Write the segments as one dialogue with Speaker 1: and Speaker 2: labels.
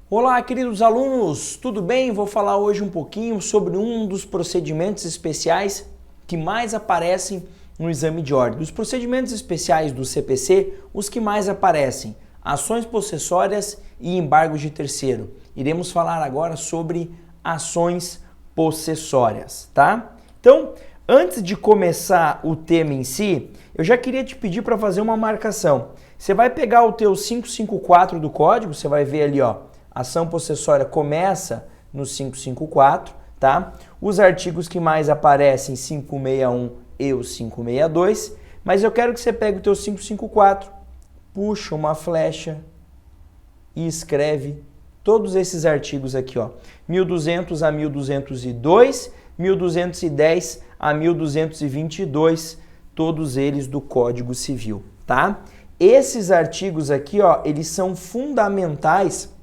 Speaker 1: Olá, queridos alunos, tudo bem? Vou falar hoje um pouquinho sobre um dos procedimentos especiais que mais aparecem no exame de ordem. Dos procedimentos especiais do CPC, os que mais aparecem, ações possessórias e embargos de terceiro. Iremos falar agora sobre ações possessórias, tá? Então, antes de começar o tema em si, eu já queria te pedir para fazer uma marcação. Você vai pegar o teu 554 do código, você vai ver ali, ó, ação possessória começa no 554, tá? Os artigos que mais aparecem, 561 e o 562, mas eu quero que você pegue o teu 554, puxa uma flecha e escreve todos esses artigos aqui, ó, 1200 a 1202, 1210 a 1222, todos eles do Código Civil, tá? Esses artigos aqui, ó, eles são fundamentais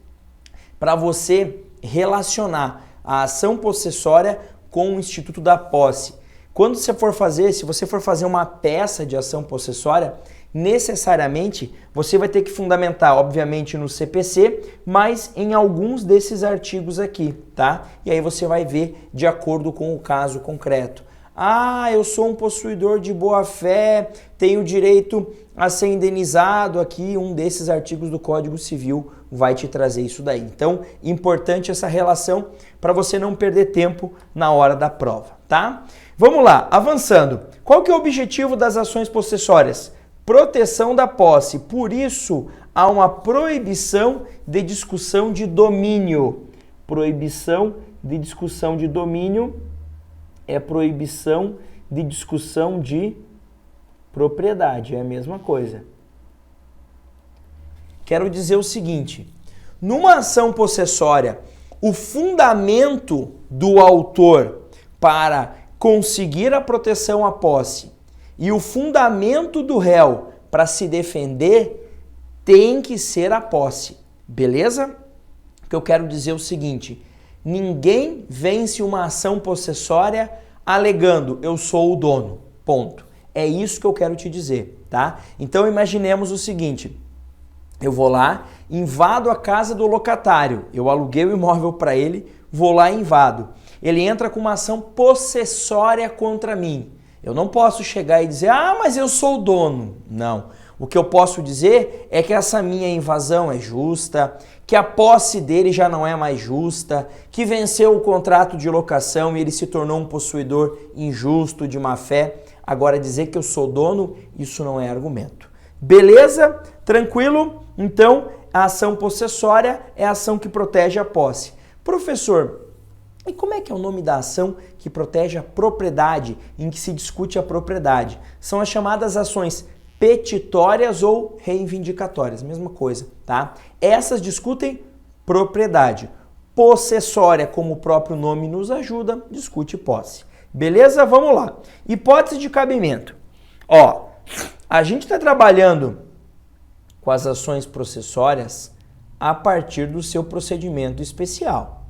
Speaker 1: para você relacionar a ação possessória com o Instituto da Posse. Quando você for fazer, se você for fazer uma peça de ação possessória, necessariamente você vai ter que fundamentar, obviamente, no CPC, mas em alguns desses artigos aqui, tá? E aí você vai ver de acordo com o caso concreto. Ah, eu sou um possuidor de boa-fé, tenho direito a ser indenizado aqui, um desses artigos do Código Civil vai te trazer isso daí. Então, importante essa relação para você não perder tempo na hora da prova, tá? Vamos lá, avançando. Qual que é o objetivo das ações possessórias? Proteção da posse. Por isso, há uma proibição de discussão de domínio. Proibição de discussão de domínio é proibição de discussão de propriedade, é a mesma coisa. Quero dizer o seguinte, numa ação possessória, o fundamento do autor para conseguir a proteção à posse e o fundamento do réu para se defender tem que ser a posse, beleza? O que eu quero dizer é o seguinte, ninguém vence uma ação possessória alegando eu sou o dono, ponto. É isso que eu quero te dizer, tá? Então imaginemos o seguinte, eu vou lá, invado a casa do locatário, eu aluguei o imóvel para ele, vou lá e invado. Ele entra com uma ação possessória contra mim. Eu não posso chegar e dizer, ah, mas eu sou o dono. Não. O que eu posso dizer é que essa minha invasão é justa, que a posse dele já não é mais justa, que venceu o contrato de locação e ele se tornou um possuidor injusto, de má fé. Agora, dizer que eu sou dono, isso não é argumento. Beleza? Tranquilo? Então, a ação possessória é a ação que protege a posse. Professor, e como é que é o nome da ação que protege a propriedade, em que se discute a propriedade? São as chamadas ações petitórias ou reivindicatórias, mesma coisa, tá? Essas discutem propriedade. Possessória, como o próprio nome nos ajuda, discute posse. Beleza? Vamos lá. Hipótese de cabimento. Ó, a gente está trabalhando com as ações processórias a partir do seu procedimento especial.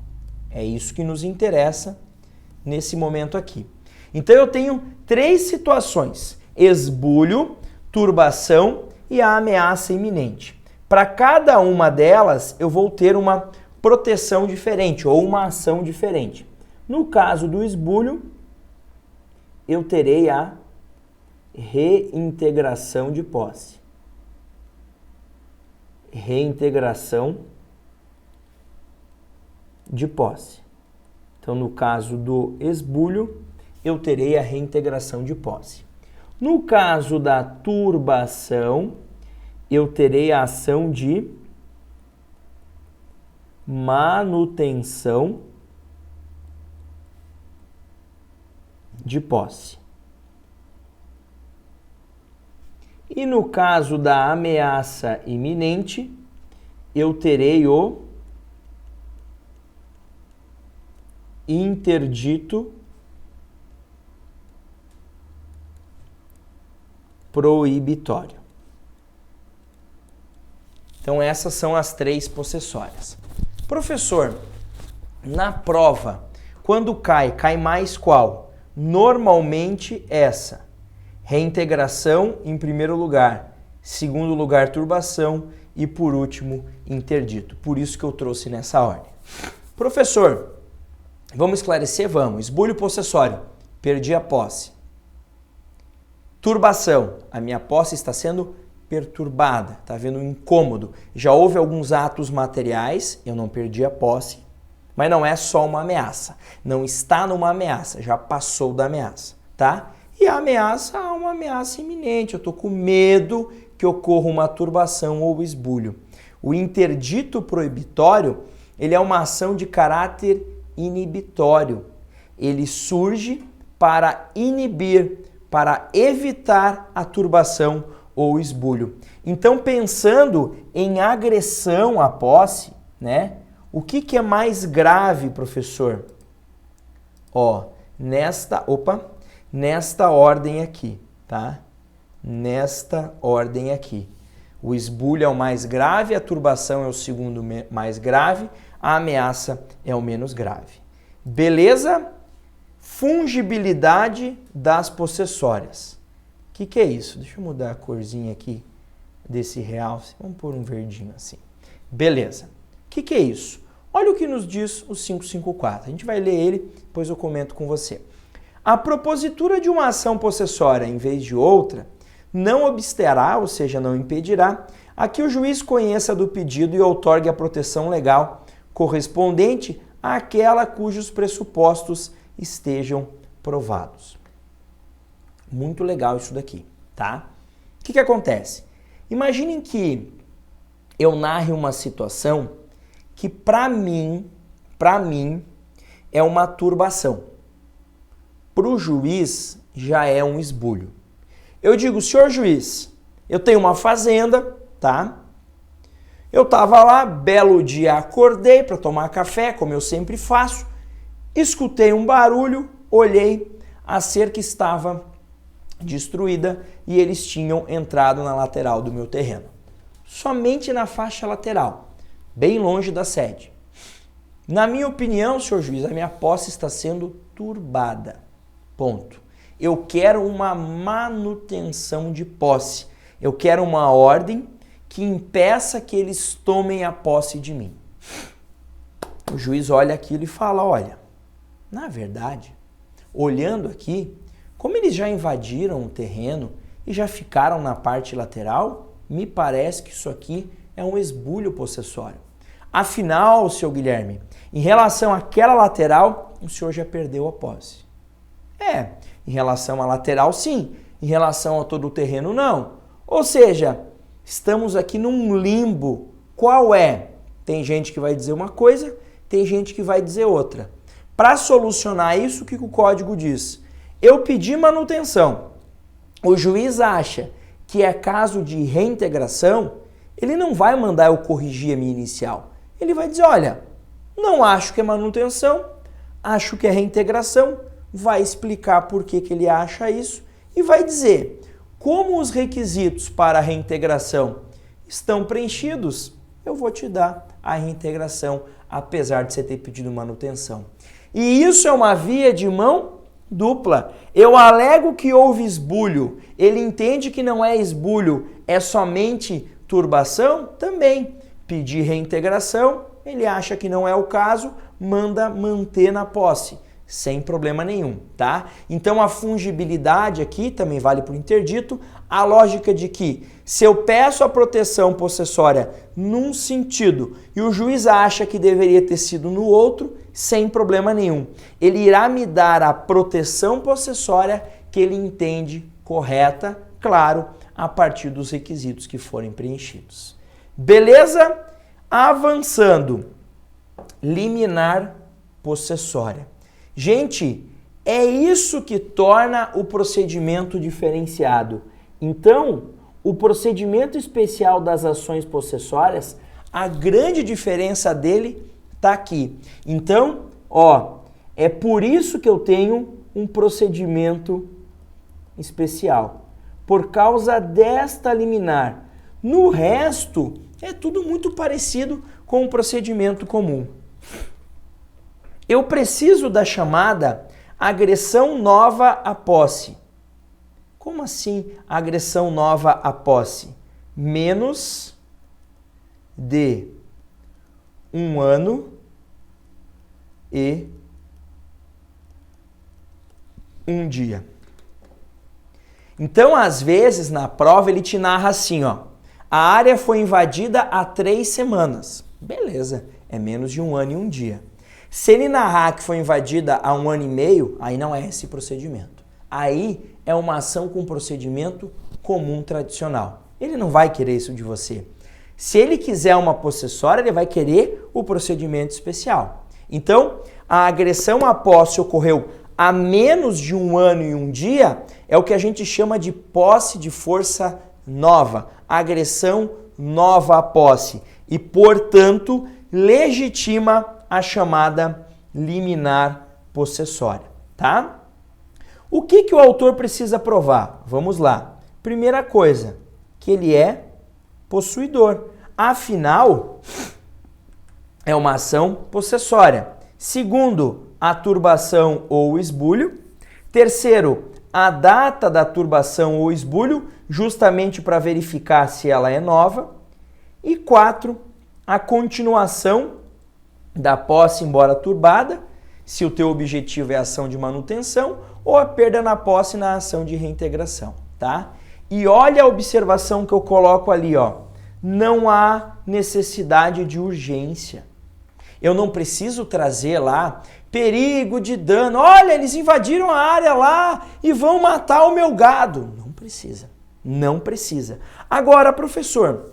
Speaker 1: É isso que nos interessa nesse momento aqui. Então eu tenho três situações: esbulho, turbação e a ameaça iminente. Para cada uma delas, eu vou ter uma proteção diferente ou uma ação diferente. No caso do esbulho, eu terei a reintegração de posse. Reintegração de posse. Então, no caso do esbulho, eu terei a reintegração de posse. No caso da turbação, eu terei a ação de manutenção de posse. E no caso da ameaça iminente, eu terei o interdito proibitório. Então essas são as três possessórias. Professor, na prova, quando cai mais qual? Normalmente essa. Reintegração em primeiro lugar, segundo lugar turbação e, por último, interdito. Por isso que eu trouxe nessa ordem. Professor, vamos esclarecer? Vamos. Esbulho possessório. Perdi a posse. Turbação. A minha posse está sendo perturbada. Está havendo um incômodo. Já houve alguns atos materiais. Eu não perdi a posse. Mas não é só uma ameaça. Não está numa ameaça. Já passou da ameaça. Tá? E a ameaça é uma ameaça iminente. Eu estou com medo que ocorra uma turbação ou esbulho. O interdito proibitório, ele é uma ação de caráter inibitório. Ele surge para inibir, para evitar a turbação ou esbulho. Então, pensando em agressão à posse, né? O que é mais grave, professor? Ó, nesta ordem aqui, tá? Nesta ordem aqui. O esbulho é o mais grave, a turbação é o segundo mais grave, a ameaça é o menos grave. Beleza? Fungibilidade das possessórias. O que é isso? Deixa eu mudar a corzinha aqui desse realce. Vamos pôr um verdinho assim. Beleza. O que é isso? Olha o que nos diz o 554. A gente vai ler ele, depois eu comento com você. A propositura de uma ação possessória em vez de outra não obsterá, ou seja, não impedirá, a que o juiz conheça do pedido e outorgue a proteção legal correspondente àquela cujos pressupostos estejam provados. Muito legal isso daqui, tá? O que acontece? Imaginem que eu narre uma situação que para mim é uma turbação. Para o juiz já é um esbulho. Eu digo, senhor juiz, eu tenho uma fazenda, tá? Eu estava lá, belo dia, acordei para tomar café, como eu sempre faço, escutei um barulho, olhei, a cerca estava destruída e eles tinham entrado na lateral do meu terreno. Somente na faixa lateral, bem longe da sede. Na minha opinião, senhor juiz, a minha posse está sendo turbada. Ponto. Eu quero uma manutenção de posse. Eu quero uma ordem que impeça que eles tomem a posse de mim. O juiz olha aquilo e fala, olha, na verdade, olhando aqui, como eles já invadiram o terreno e já ficaram na parte lateral, me parece que isso aqui é um esbulho possessório. Afinal, seu Guilherme, em relação àquela lateral, o senhor já perdeu a posse. Em relação à lateral, sim. Em relação a todo o terreno, não. Ou seja, estamos aqui num limbo. Qual é? Tem gente que vai dizer uma coisa, tem gente que vai dizer outra. Para solucionar isso, o que o código diz? Eu pedi manutenção. O juiz acha que é caso de reintegração, ele não vai mandar eu corrigir a minha inicial. Ele vai dizer, olha, não acho que é manutenção, acho que é reintegração, vai explicar por que ele acha isso e vai dizer, como os requisitos para a reintegração estão preenchidos, eu vou te dar a reintegração, apesar de você ter pedido manutenção. E isso é uma via de mão dupla. Eu alego que houve esbulho, ele entende que não é esbulho, é somente turbação, também. Pedir reintegração, ele acha que não é o caso, manda manter na posse, sem problema nenhum, tá? Então a fungibilidade aqui também vale para o interdito, a lógica de que se eu peço a proteção possessória num sentido e o juiz acha que deveria ter sido no outro, sem problema nenhum. Ele irá me dar a proteção possessória que ele entende correta, claro, a partir dos requisitos que forem preenchidos. Beleza? Avançando. Liminar possessória. Gente, é isso que torna o procedimento diferenciado. Então, o procedimento especial das ações possessórias, a grande diferença dele está aqui. Então, é por isso que eu tenho um procedimento especial, por causa desta liminar. No resto, é tudo muito parecido com o procedimento comum. Eu preciso da chamada agressão nova à posse. Como assim agressão nova à posse? Menos de 1 ano e 1 dia. Então, às vezes, na prova, ele te narra assim, ó. A área foi invadida há 3 semanas. Beleza, é menos de 1 ano e 1 dia. Se ele narrar que foi invadida há 1 ano e meio, aí não é esse procedimento. Aí é uma ação com procedimento comum tradicional. Ele não vai querer isso de você. Se ele quiser uma possessória, ele vai querer o procedimento especial. Então, a agressão à posse ocorreu há menos de 1 ano e 1 dia, é o que a gente chama de posse de força nova, agressão nova à posse. E, portanto, legitima a chamada liminar possessória, tá? O que o autor precisa provar? Vamos lá. Primeira coisa, que ele é possuidor. Afinal, é uma ação possessória. Segundo, a turbação ou esbulho. Terceiro, a data da turbação ou esbulho, justamente para verificar se ela é nova. E 4, a continuação da posse embora turbada, se o teu objetivo é a ação de manutenção, ou a perda na posse na ação de reintegração, tá? E olha a observação que eu coloco ali, ó. Não há necessidade de urgência. Eu não preciso trazer lá perigo de dano. Olha, eles invadiram a área lá e vão matar o meu gado. Não precisa. Não precisa. Agora, professor,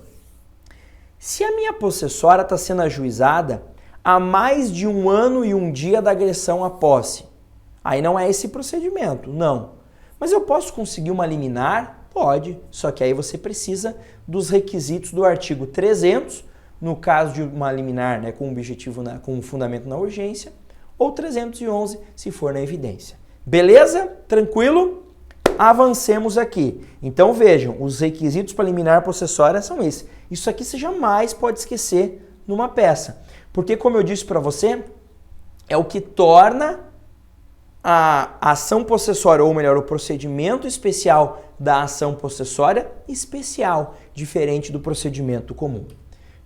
Speaker 1: se a minha possessória está sendo ajuizada há mais de 1 ano e 1 dia da agressão à posse, aí não é esse procedimento, não. Mas eu posso conseguir uma liminar? Pode, só que aí você precisa dos requisitos do artigo 300, no caso de uma liminar, né, com objetivo, com fundamento na urgência, ou 311 se for na evidência. Beleza? Tranquilo? Avancemos aqui. Então vejam, os requisitos para liminar possessória são esses. Isso aqui você jamais pode esquecer numa peça, porque como eu disse para você, é o que torna a ação possessória, ou melhor, o procedimento especial da ação possessória especial, diferente do procedimento comum.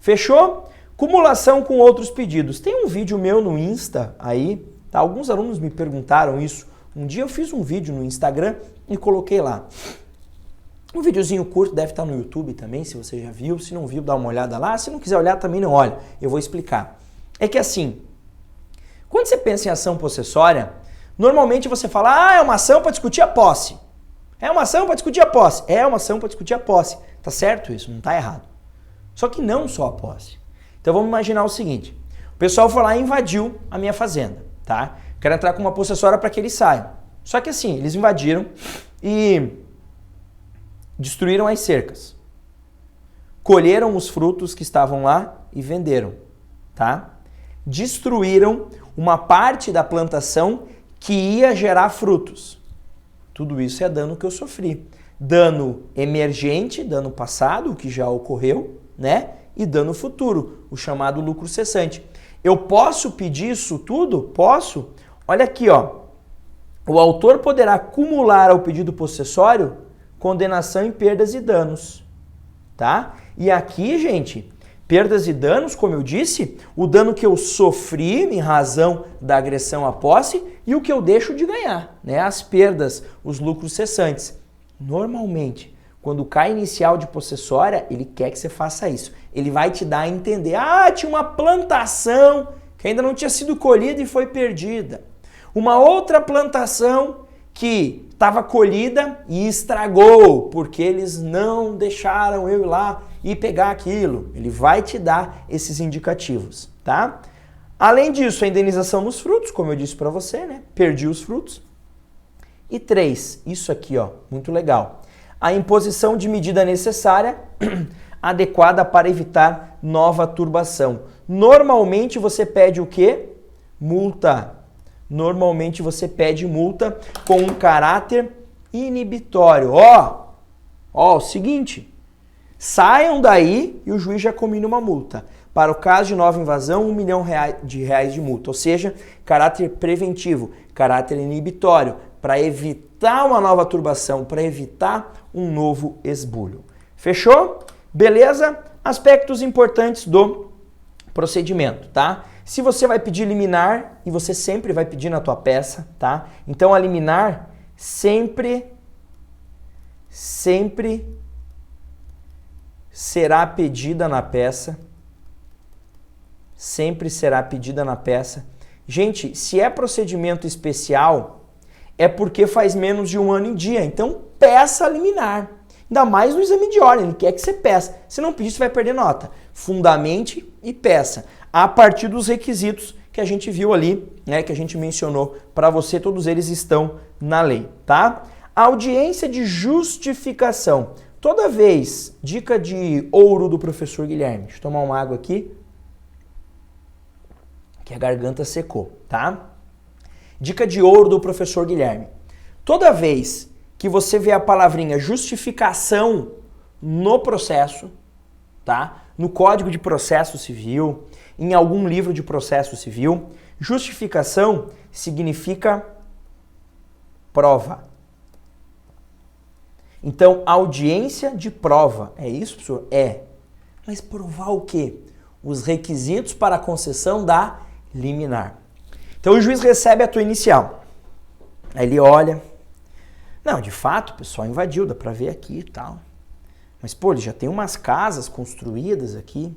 Speaker 1: Fechou? Cumulação com outros pedidos. Tem um vídeo meu no Insta aí, tá? Alguns alunos me perguntaram isso. Um dia eu fiz um vídeo no Instagram e coloquei lá. Um videozinho curto, deve estar no YouTube também, se você já viu. Se não viu, dá uma olhada lá. Se não quiser olhar, também não olha. Eu vou explicar. É que assim, quando você pensa em ação possessória, normalmente você fala, é uma ação para discutir a posse. É uma ação para discutir a posse. É uma ação para discutir a posse. Tá certo isso? Não tá errado. Só que não só a posse. Então vamos imaginar o seguinte. O pessoal foi lá e invadiu a minha fazenda, tá? Quero entrar com uma possessória para que eles saiam. Só que assim, eles invadiram e destruíram as cercas. Colheram os frutos que estavam lá e venderam, tá? Destruíram uma parte da plantação que ia gerar frutos. Tudo isso é dano que eu sofri. Dano emergente, dano passado, o que já ocorreu, né? E dano futuro, o chamado lucro cessante. Eu posso pedir isso tudo? Posso. Olha aqui, ó. O autor poderá acumular ao pedido possessório condenação em perdas e danos, tá? E aqui, gente, perdas e danos, como eu disse, o dano que eu sofri em razão da agressão à posse e o que eu deixo de ganhar, né? As perdas, os lucros cessantes. Normalmente, quando cai inicial de possessória, ele quer que você faça isso. Ele vai te dar a entender, tinha uma plantação que ainda não tinha sido colhida e foi perdida. Uma outra plantação que estava colhida e estragou, porque eles não deixaram eu ir lá e pegar aquilo. Ele vai te dar esses indicativos, tá? Além disso, a indenização nos frutos, como eu disse para você, né? Perdi os frutos. E 3, isso aqui, ó, muito legal. A imposição de medida necessária adequada para evitar nova turbação. Normalmente você pede o quê? Multa. Normalmente você pede multa com um caráter inibitório. Ó, o seguinte, saiam daí e o juiz já combina uma multa. Para o caso de nova invasão, R$1 milhão de multa. Ou seja, caráter preventivo, caráter inibitório, para evitar uma nova turbação, para evitar um novo esbulho. Fechou? Beleza? Aspectos importantes do procedimento, tá? Se você vai pedir liminar, e você sempre vai pedir na tua peça, tá? Então a liminar sempre será pedida na peça. Sempre será pedida na peça. Gente, se é procedimento especial, é porque faz menos de 1 ano em dia. Então, peça liminar. Ainda mais no exame de ordem, ele quer que você peça. Se não pedir, você vai perder nota. Fundamente e peça. A partir dos requisitos que a gente viu ali, né, que a gente mencionou para você, todos eles estão na lei, tá? Audiência de justificação. Toda vez, dica de ouro do professor Guilherme. Deixa eu tomar uma água aqui, que a garganta secou, tá? Dica de ouro do professor Guilherme. Toda vez que você vê a palavrinha justificação no processo, tá? No Código de Processo Civil, em algum livro de processo civil, justificação significa prova. Então, audiência de prova. É isso, professor? É. Mas provar o quê? Os requisitos para a concessão da liminar. Então, o juiz recebe a tua inicial. Aí ele olha. Não, de fato, o pessoal invadiu, dá pra ver aqui e tal. Mas, pô, ele já tem umas casas construídas aqui.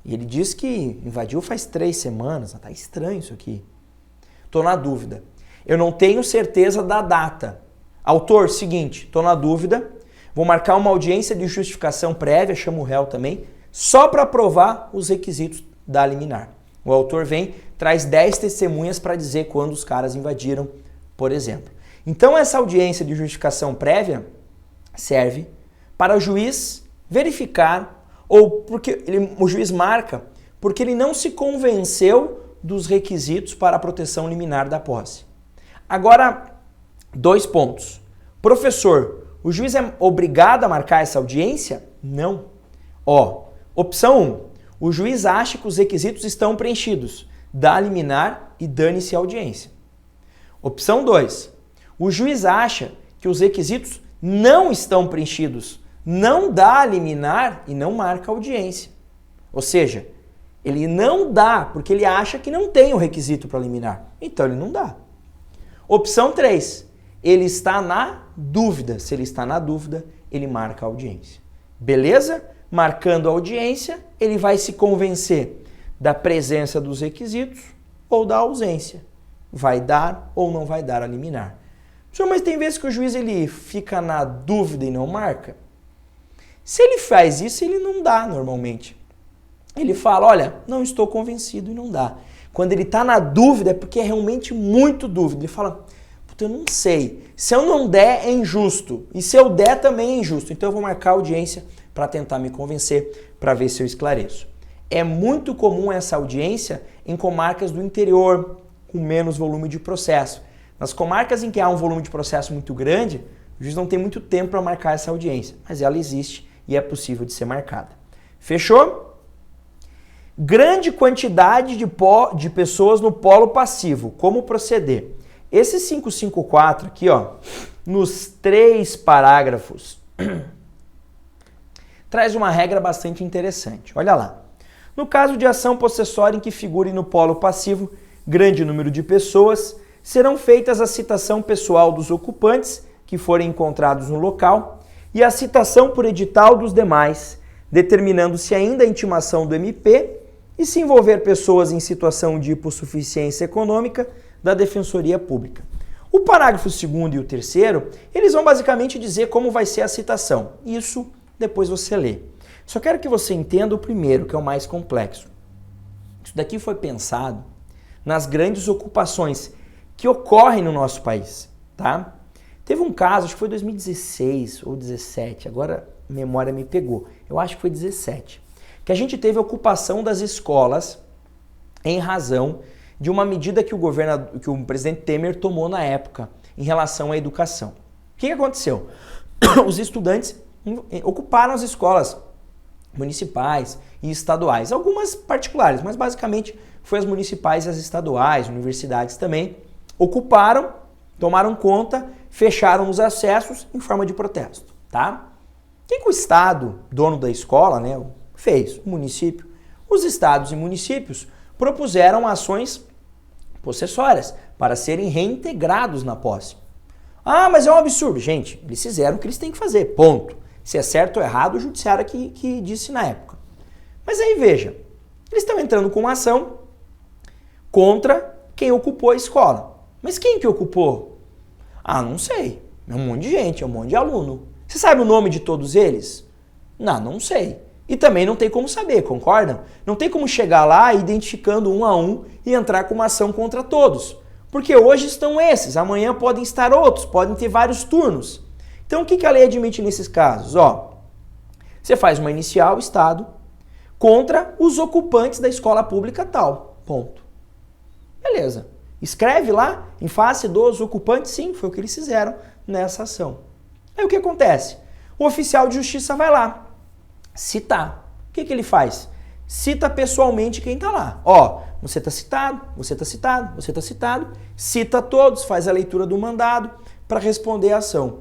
Speaker 1: E ele diz que invadiu faz 3 semanas. Tá estranho isso aqui. Tô na dúvida. Eu não tenho certeza da data. Autor, seguinte, tô na dúvida. Vou marcar uma audiência de justificação prévia, chamo o réu também, só para provar os requisitos da liminar. O autor vem, traz 10 testemunhas para dizer quando os caras invadiram, por exemplo. Então, essa audiência de justificação prévia serve para o juiz verificar, ou porque o juiz marca, porque ele não se convenceu dos requisitos para a proteção liminar da posse. Agora, 2 pontos. Professor, o juiz é obrigado a marcar essa audiência? Não. Ó, opção 1. O juiz acha que os requisitos estão preenchidos. Dá liminar e dane-se a audiência. Opção 2. O juiz acha que os requisitos não estão preenchidos. Não dá liminar e não marca audiência. Ou seja, ele não dá porque ele acha que não tem o requisito para liminar. Então ele não dá. Opção 3. Ele está na dúvida. Se ele está na dúvida, ele marca a audiência. Beleza? Marcando a audiência, ele vai se convencer da presença dos requisitos ou da ausência. Vai dar ou não vai dar a liminar. Senhor, mas tem vezes que o juiz ele fica na dúvida e não marca? Se ele faz isso, ele não dá normalmente. Ele fala, olha, não estou convencido e não dá. Quando ele está na dúvida é porque é realmente muito dúvida. Ele fala, puta, eu não sei. Se eu não der, é injusto. E se eu der, também é injusto. Então eu vou marcar a audiência para tentar me convencer, para ver se eu esclareço. É muito comum essa audiência em comarcas do interior, com menos volume de processo. Nas comarcas em que há um volume de processo muito grande, o juiz não tem muito tempo para marcar essa audiência, mas ela existe e é possível de ser marcada. Fechou? Grande quantidade de pessoas no polo passivo. Como proceder? Esse 554 aqui, ó, nos 3 parágrafos, traz uma regra bastante interessante. Olha lá. No caso de ação possessória em que figure no polo passivo grande número de pessoas, serão feitas a citação pessoal dos ocupantes que forem encontrados no local e a citação por edital dos demais, determinando-se ainda a intimação do MP e se envolver pessoas em situação de hipossuficiência econômica da Defensoria Pública. O parágrafo 2º e o 3º, eles vão basicamente dizer como vai ser a citação. Isso depois você lê. Só quero que você entenda o primeiro, que é o mais complexo. Isso daqui foi pensado nas grandes ocupações que ocorrem no nosso país, tá? Teve um caso, acho que foi 2016 ou 17, agora a memória me pegou. Eu acho que foi 17, que a gente teve a ocupação das escolas em razão de uma medida que o presidente Temer tomou na época em relação à educação. O que aconteceu? Os estudantes ocuparam as escolas municipais e estaduais, algumas particulares, mas basicamente foi as municipais e as estaduais, universidades também, ocuparam, tomaram conta, fecharam os acessos em forma de protesto, tá? O que o Estado, dono da escola, né, fez? O município. Os estados e municípios propuseram ações possessórias para serem reintegrados na posse. Ah, mas é um absurdo. Gente, eles fizeram o que eles têm que fazer, ponto. Se é certo ou errado, o judiciário que disse na época. Mas aí veja, eles estão entrando com uma ação contra quem ocupou a escola. Mas quem que ocupou? Ah, não sei. É um monte de gente, é um monte de aluno. Você sabe o nome de todos eles? Não sei. E também não tem como saber, concordam? Não tem como chegar lá identificando um a um e entrar com uma ação contra todos. Porque hoje estão esses, amanhã podem estar outros, podem ter vários turnos. Então o que a lei admite nesses casos? Você faz uma inicial, Estado, contra os ocupantes da escola pública tal. Ponto. Beleza. Escreve lá, em face dos ocupantes, sim, foi o que eles fizeram nessa ação. Aí o que acontece? O oficial de justiça vai lá, citar. O que ele faz? Cita pessoalmente quem está lá. Você está citado, você está citado, você está citado, cita todos, faz a leitura do mandado para responder a ação.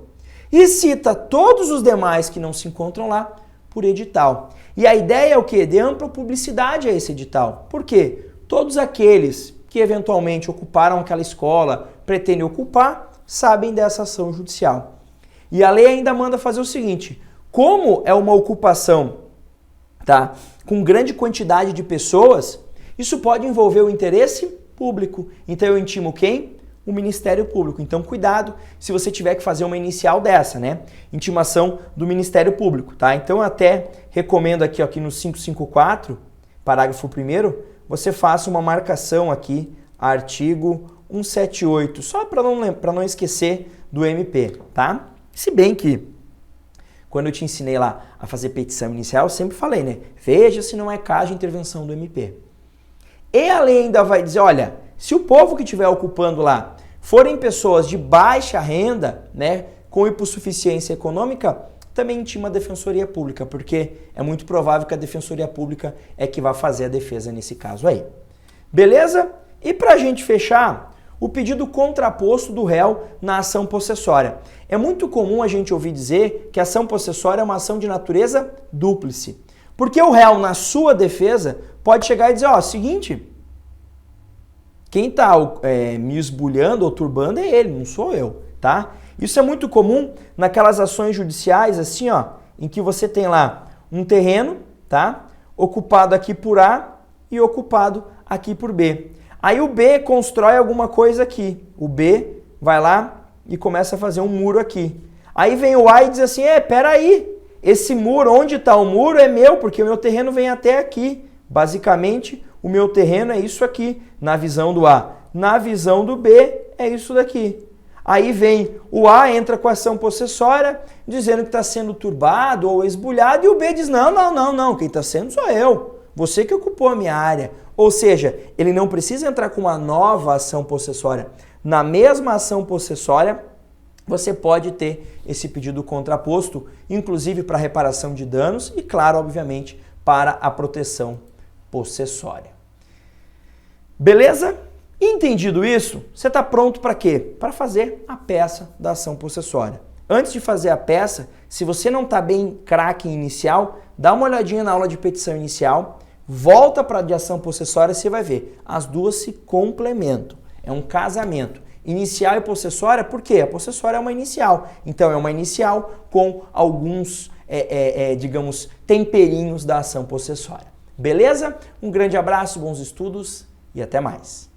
Speaker 1: E cita todos os demais que não se encontram lá por edital. E a ideia é o quê? De ampla publicidade a esse edital. Por quê? Todos aqueles que eventualmente ocuparam aquela escola, pretendem ocupar, sabem dessa ação judicial. E a lei ainda manda fazer o seguinte, como é uma ocupação, tá, com grande quantidade de pessoas, isso pode envolver o interesse público. Então eu intimo quem? O Ministério Público. Então cuidado se você tiver que fazer uma inicial dessa, né? Intimação do Ministério Público, tá? Então eu até recomendo aqui no 554, parágrafo 1º, você faça uma marcação aqui, artigo 178, só para não esquecer do MP, tá? Se bem que, quando eu te ensinei lá a fazer petição inicial, eu sempre falei, né? Veja se não é caso de intervenção do MP. E a lei ainda vai dizer, olha, se o povo que estiver ocupando lá forem pessoas de baixa renda, né, com hipossuficiência econômica, também intima a Defensoria Pública, porque é muito provável que a Defensoria Pública é que vai fazer a defesa nesse caso aí. Beleza? E para a gente fechar, o pedido contraposto do réu na ação possessória. É muito comum a gente ouvir dizer que a ação possessória é uma ação de natureza dúplice. Porque o réu, na sua defesa, pode chegar e dizer, seguinte, quem está me esbulhando ou turbando é ele, não sou eu, tá? Isso é muito comum naquelas ações judiciais, assim, em que você tem lá um terreno, tá? Ocupado aqui por A e ocupado aqui por B. Aí o B constrói alguma coisa aqui. O B vai lá e começa a fazer um muro aqui. Aí vem o A e diz assim, peraí, esse muro, onde está o muro é meu, porque o meu terreno vem até aqui. Basicamente, o meu terreno é isso aqui, na visão do A. Na visão do B, é isso daqui. Aí vem o A, entra com a ação possessória, dizendo que está sendo turbado ou esbulhado, e o B diz, não, quem está sendo sou eu, você que ocupou a minha área. Ou seja, ele não precisa entrar com uma nova ação possessória. Na mesma ação possessória, você pode ter esse pedido contraposto, inclusive para reparação de danos e, claro, obviamente, para a proteção possessória. Beleza? Entendido isso, você está pronto para quê? Para fazer a peça da ação possessória. Antes de fazer a peça, se você não está bem craque em inicial, dá uma olhadinha na aula de petição inicial, volta para a de ação possessória e você vai ver. As duas se complementam. É um casamento. Inicial e possessória, por quê? A possessória é uma inicial. Então é uma inicial com alguns, digamos, temperinhos da ação possessória. Beleza? Um grande abraço, bons estudos e até mais.